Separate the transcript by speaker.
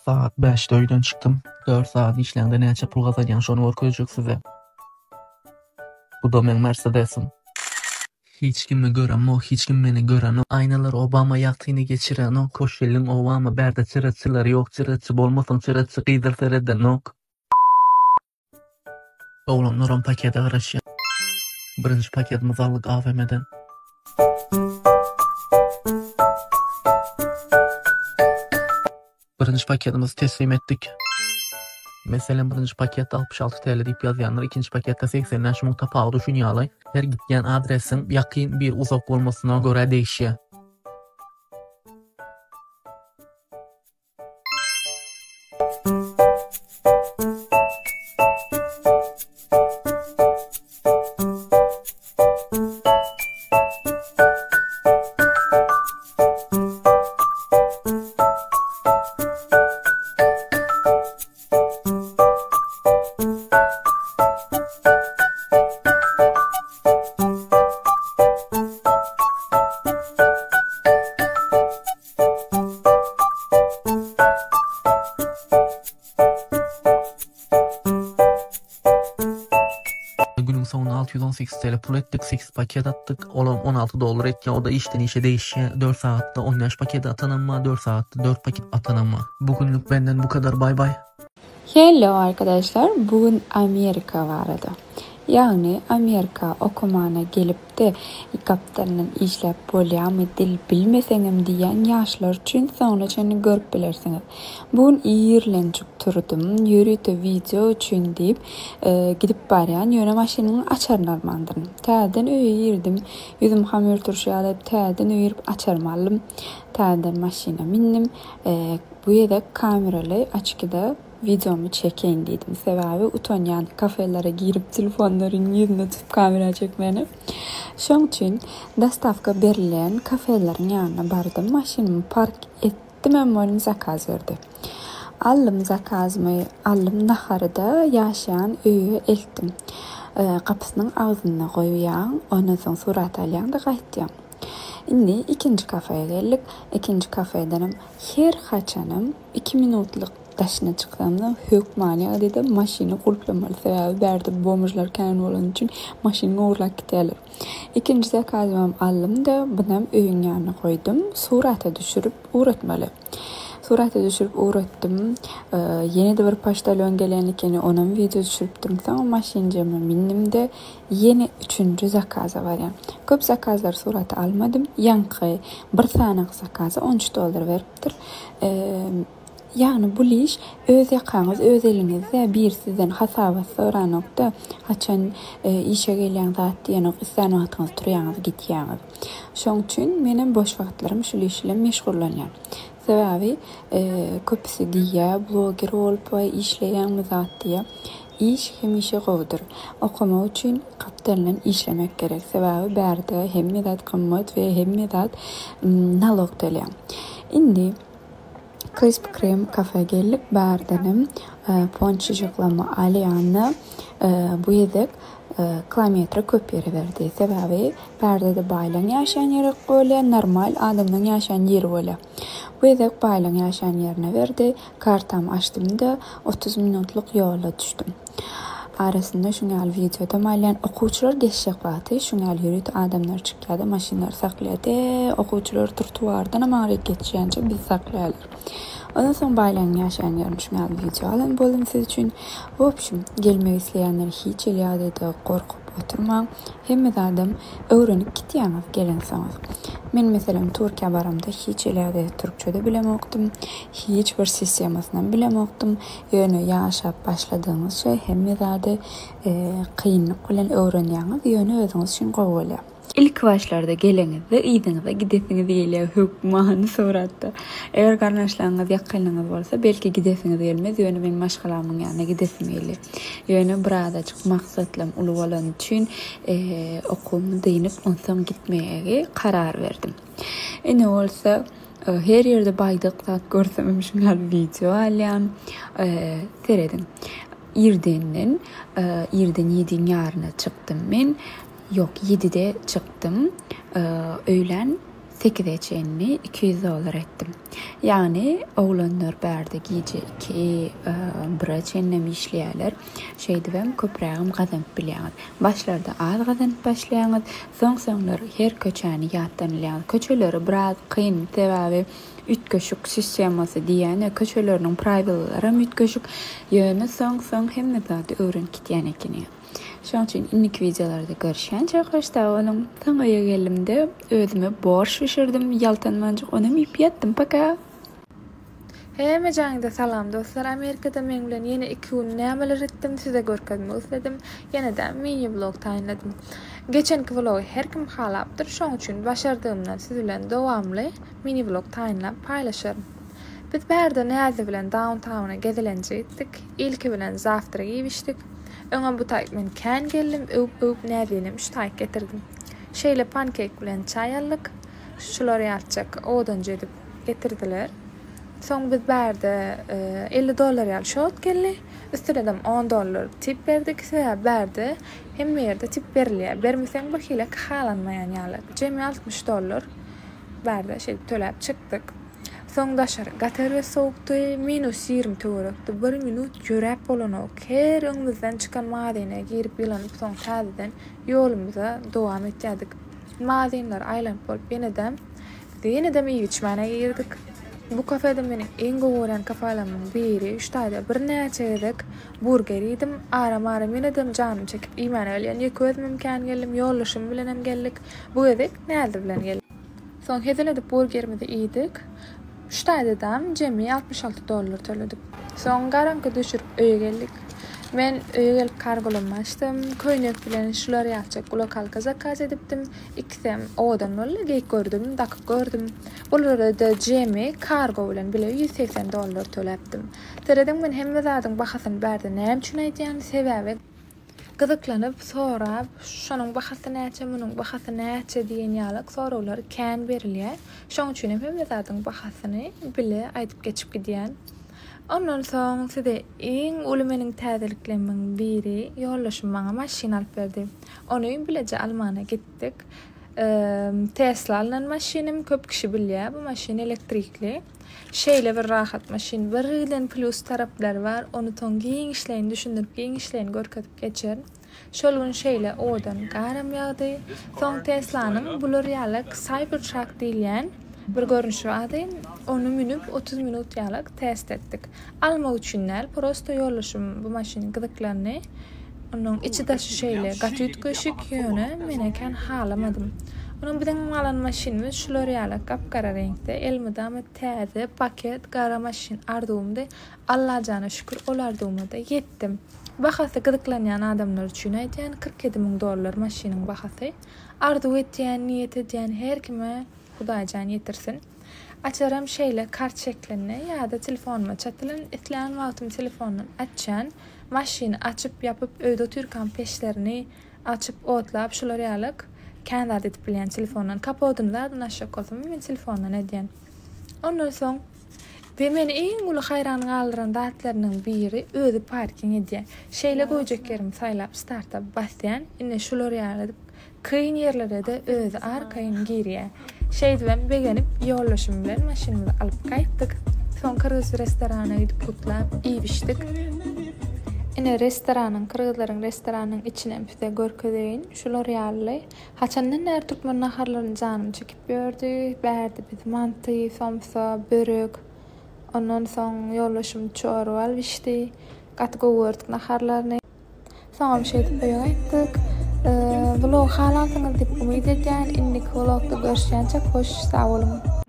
Speaker 1: Saat 5'te öyden çıktım. 4 saat işlerinde neçe pul kazanyan şonu görkezjek size. Bu da men Mercedes'im. Hiç kimi gören o, hiç kim beni gören o. Aynalar Obama yaktığını geçiren o. Koşelin Obama berde çırıtçıları yok. Çırıtçı bolmasın çırıtçı kıydır sereden o. Oğlanlarım pakete karışıyor. Birinci paketimiz aldık AVM'den. Birinci paketimizi teslim ettik. Mesela birinci pakette 66 TL deyip yazyanlar, ikinci pakette 80'den şu pahalı düşünüyorlar. Her gitken adresin yakın bir uzak olmasına göre değişiyor. Günün sonunda 618 TL pul ettik, 8 paket attık. Olan 16 dolar etken, o da işten işe değişiyor. 4 saatte 15 paket atanama, 4 saatte 4 paket atanama. Bugünlük benden bu kadar, bay bay.
Speaker 2: Hello arkadaşlar, bugün Amerika vardı. Yani Amerika okumana gelip de kaptanın işlep bolyamı dil bilmesenim diyen yaşlar için sonraçını görüp bilirsiniz. Bugün İrlençik turdum, yürütü video için deyip gidip barayan yöne maşinini açarlarmandım. Tağdan öyle girdim, yüzüm hamur turşu alıp tağdan öyle açarmalım. Tağdan maşina mindim. Bu yedek kameralı açıkda videomu çekeyim dedim. Sebebi utanyan kafelere girip telefonların yüzüne tutup kamera çekmeni. Şoň üçin dastavka berilen kafelerin yanına bardım. Maşinimi park ettim, ama onu zakaz verdi. Aldım zakazımı, aldım naharda yaşayan öýe eltdim. Kapısının ağzına koyuyan, ondan sonra surat alyan da qaytdym. Indi ikinci kafeye geldik. İkinci kafedenim her haçanım 2 minutluk daşına çıktığımda hükmani dedi maşini kulplamalı sebebi berdi bomujlar kan olan için maşini uğurlak giderler. İkinci zakazımı aldım da bunam öýün yanına koydum. Surata düşürüp uğratmalı. Surata düşürüp uğrattım. Yeni de bir paştalyon gelenlikeni onun video düşürüptüm. Sonra maşincama mindim de yeni 3. zakaza var yani. Köp zakazlar surata almadım. Yankı bir sanak zakaza 13 dolar veriptir. Yani bu iş öz yakanız, öz elinizde bir sizden hasaba soranokda haçan işe gelen zat diýenok istan wagtyňyz turýaňyz gitýäňiz. Şoň üçin menem boş wagtlarym şu işle meşgullanýar. Sebebi köpüsi diýär blogger bolup işleýän zat diýär. İş hemişe gowdur. Okuma üçin kapitalinden işlemek gerek. Sebebi berde hem zat kymmat we hem zat nalog төлýär. Indi Krispy Kreme kafe gelip bardanım ponçucuklama alyanı bu yedek kilometre köp yere verdi. Sebebi bardada baylan yaşayan yeri öyle, normal adamdan yaşayan yeri öyle. Bu yedek baylan yaşayan yerine verdi. Kartamı açtım da 30 minutluk yola düştüm. Arasında şunal videoda malyan okuwçylar geçecek wagty, şunal yürüt adamlar çykýardy, maşinlar saklaýardy, okuwçylar trotuardan ama geçýänçe biz saklaýarlar. Ondan sonra baylan yaşayan yerini şunal video alan boldum siz için. В общем, gelmek isleýänler hiç ýa-da korkup oturma. Hemme adam öwrenip gitýäňiz gelensiňiz. Men meselem Türkiýe baramda hiç ýa-da türkçede bilemokdum. Hiç bir sistemasyny bilemokdum. Ýöne ýaşap başladyňyz şey hemme zady kynlyk bilen öwrenýäňiz ýöne özüňiz üçin gowulýar. İlk başlarda gelenizde iýdiňizde gidesiňiz diýilýär hukmany soratda. Eger garnaşlaryňyz ýakynlyňyz bolsa belki gidesiňiz gelmez, ýöne men maşgalamyň ýanyna gidesim gelýär. Ýöne burada çyk maksatlarym uly bolan üçin okumy diýip onsoň gitmege karar verdim. Ene bolsa her ýerde baýdyk zat görsem şunal video alýan, seredim. İrden'den 7 ýaryna çykdym men. Yok 7'de çıktım. Öğlen 8'e çenli $200 etdim. Yani oğlanlar bärde giýje 2 bira çenlemi işleýärler. Şeýdibem köprägim gazanp bilýär. Başlarda az gazanp başlaýaňyz, soň-soňlar her köçäni ýatdan bilýär. Köçeleri biraz kyn sebäbi ütköşük sistemasy diýen köçeleriniň praýbylary ütköşük ýöne soň hemme zady öwrenip gitýän ekeni. Şoň üçin innik videolarda görüşýänçe hoşda bolun. Taňa gelimde özüme borş pişirdim, ýaltanmanjyk onam ip ýatdym. Paka.
Speaker 3: Hemme jaňda salam dostlar. Amerikada men bilen ýene 2 gün nämeler etdim, size görkezmek istedim. Ýene-de mini vlog taýinladym. Geçenki vlogu her kim halapdyr, şoň üçin başardığımdan siz bilen dowamly mini vlog taýinlap paýlaşarym. Biz bärde näze bilen downtown'a gezilenjekdik. İlki bilen zaftyra giýmişdik. Öňe bu taýyp men kän geldim, öp näzenim üç taýyp getirdim. Şeýle pankek bilen çaý aldyk. Şular ýalçak odan jedip getirdiler. Soň biz bärde $50 ýaly şot geldi. Üstüne de $10 tip berdik. Sebäbi bärde hemme ýerde tip berilýär. Bermeseň bakýla halanmaýan ýaly. Jemi $60 bärde şeýle töläp çykdyk. Soň daşar gater soğukdy, -20 töwerekdi. 1 minut ýörep bolanok. Her öňümizden çykan madyna girip ýylanyp soň täzeden ýolumyza dowam etdik. Madynlar aýlanyp bolup ýene-de iýip içmäne girdik. Bu kafede meniň en gowy kafalarymyň biri 3 taýda bir näçe edek burger ýedim. Aram ýene-de janym çekip iýmän ölýän ýek özüm kän geldim, ýollaşym bilen hem geldik. Bu edek näde bilen geldik. Soň hezelede burgerimizi ýedik. 3 taýdadan jemi $66 töledik. Soň garanka düşürüp öýe geldik. Men öýe gelip kargolanmaşdym. Köýnek bilen şular ýatjak lokalka zakaz edipdim. Ikisem odan bolla geýik gördüm, dakyp gördüm. Bulara da jemi kargo bilen bile $180 töläpdim. Teredim men hemme zadyň bahasyny bärde näme üçin aýdýan sebäbi gyzyklanyp sorap şonuň bahasy näçe, munuň bahasy näçe diýen ýalyk sorawlar kän berilýär. Şoň üçin hemme zadyň bahasyny bile aýdyp geçip gidýän. Ondan soň size en uly meniň täzeliklerimiň biri ýollaşym maňa maşina alyp berdi. Onu bileje Almanya gitdik. Tesla alan maşinim köp kişi bilýär. Bu maşin elektrikli. Şeýle bir rahat maşin. Birden plus taraplar bar. Onu toň giň işleýin düşündirip giň işleýin görkezip geçer. Şol gün şeýle odan garam ýagdy. Soň Teslanyň bular ýalyk Cybertruck diýilýän bir görnüşi vardy. Onu minip 30 minut ýalyk test etdik. Almak üçin prosto ýollaşym bu maşynyň gyzyklaryny onun içi daşy şeýle gatyt köşük ýöne meneken halamadym. Onun bilen alan maşinimiz şular ýalyk gapgara reňkde elmydam täze paket gara maşin ardymdy. Allah jana şükür olardymda ýetdim. Bahasy gyzyklanýan adamlar üçin aýdýan $47.000 maşynyň bahasy. Ardy etýän, niýet edýän her kime Hudaýjan ýetirsin. Açaram şeýle kart şeklinde ýa-da telefonuma çatylan etlen wagtym telefondan açan maşyny açyp ýapyp öýde türkan peşlerini açyp otlap şular ýalyk känzat edip bilýän telefondan kapotyny da aşağı koysam men telefondan edýän. Ondan soň ve meni en uly haýran galdyran datlarynyň biri özi parking edýär. Şeýle goýjak ýerim saýlap starta basýan, ine şular ýalyk kyn ýerlere de özi arkaýyn girýär. Şeýdibem begenip ýollaşym bilen maşynymyzy alyp gaýtdyk. Soň kyrgyz restorana gidip otlap iýişdik. Ine restoranyň kyrgyzlaryň restoranyň içine bize görkezeýin. Şular ýaly haçandan näre türkmen naharlaryny janym çekip berdi. Bärdi biz manty, somsa, börek. Ondan soň ýollaşym çorba alýşdy. Gaty gowurdyk naharlaryny. Soň şeýdip gaýtdyk. Vlog halansyňyz diýip umyt edýän. Indik vlogda görüşýänçe hoş, sag bolun.